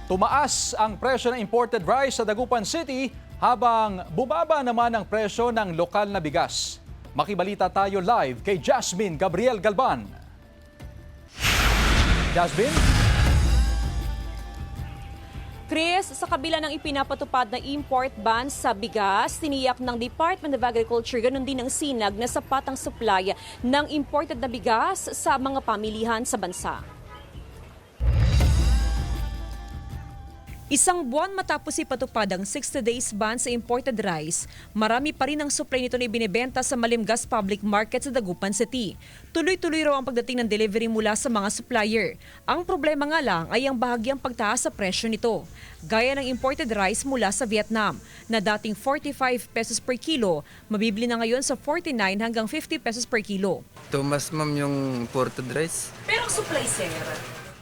Tumaas ang presyo ng imported rice sa Dagupan City habang bumaba naman ang presyo ng lokal na bigas. Makibalita tayo live kay Jasmine Gabriel Galban. Jasmine? Chris, sa kabila ng ipinapatupad na import ban sa bigas, tiniyak ng Department of Agriculture ganun din ang sinag na sapat ang supply ng imported na bigas sa mga pamilihan sa bansa. Isang buwan matapos ipatupad ang 60 days ban sa imported rice, marami pa rin ang supply nito na ibinebenta sa Malimgas Public Market sa Dagupan City. Tuloy-tuloy raw ang pagdating ng delivery mula sa mga supplier. Ang problema nga lang ay ang bahagyang pagtaas sa presyo nito. Gaya ng imported rice mula sa Vietnam na dating 45 pesos per kilo, mabibili na ngayon sa 49 hanggang 50 pesos per kilo. Tumas ma'am yung imported rice. Pero ang supply, sir?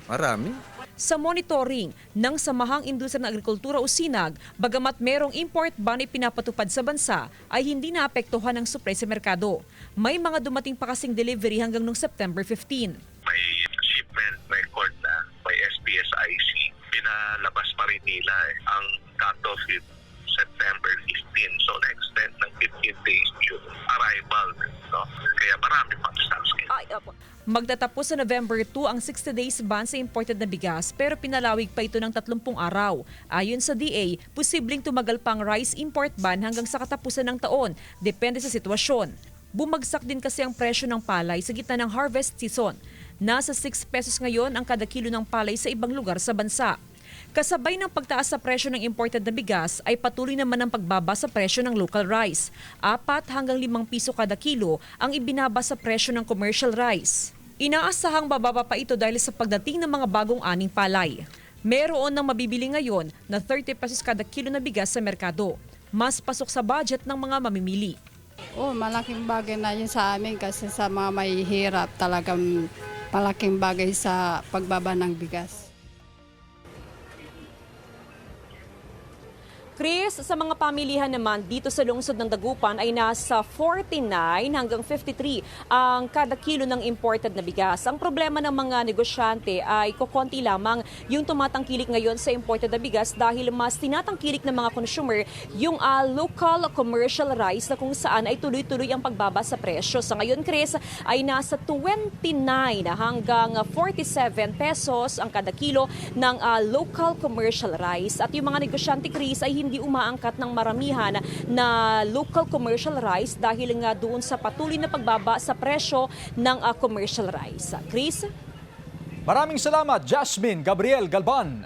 Marami. Sa monitoring ng Samahang Industriya ng Agrikultura o SINAG, bagamat merong import ban na pinapatupad sa bansa, ay hindi naapektuhan ang supply sa merkado. May mga dumating pa kasing delivery hanggang noong September 15. May shipment record na may SPSIC. Pinalabas pa rin nila ang cut-off is September 15. So na-extend ng 15 days yung arrival. No? Kaya marami pang stocks. Magtatapos sa November 2 ang 60 days ban sa imported na bigas pero pinalawig pa ito ng 30 araw. Ayon sa DA, posibleng tumagal pang rice import ban hanggang sa katapusan ng taon, depende sa sitwasyon. Bumagsak din kasi ang presyo ng palay sa gitna ng harvest season. Nasa 6 pesos ngayon ang kada kilo ng palay sa ibang lugar sa bansa. Kasabay ng pagtaas sa presyo ng imported na bigas ay patuloy naman ang pagbaba sa presyo ng local rice. 4 hanggang 5 piso kada kilo ang ibinaba sa presyo ng commercial rice. Inaasahang bababa pa ito dahil sa pagdating ng mga bagong aning palay. Meron ng mabibili ngayon na 30 pesos kada kilo na bigas sa merkado. Mas pasok sa budget ng mga mamimili. Malaking bagay na yun sa amin kasi sa mga mahihirap talagang malaking bagay sa pagbaba ng bigas. Chris, sa mga pamilihan naman dito sa lungsod ng Dagupan ay nasa 49 hanggang 53 ang kada kilo ng imported na bigas. Ang problema ng mga negosyante ay kukonti lamang yung tumatangkilik ngayon sa imported na bigas dahil mas tinatangkilik ng mga consumer yung local commercial rice na kung saan ay tuloy-tuloy ang pagbaba sa presyo. Sa ngayon, Chris, ay nasa 29 hanggang 47 pesos ang kada kilo ng local commercial rice. At yung mga negosyante, Chris, ay hindi umaangkat ng maramihan na local commercial rice dahil nga doon sa patuloy na pagbaba sa presyo ng commercial rice. Chris? Maraming salamat, Jasmine Gabriel Galban.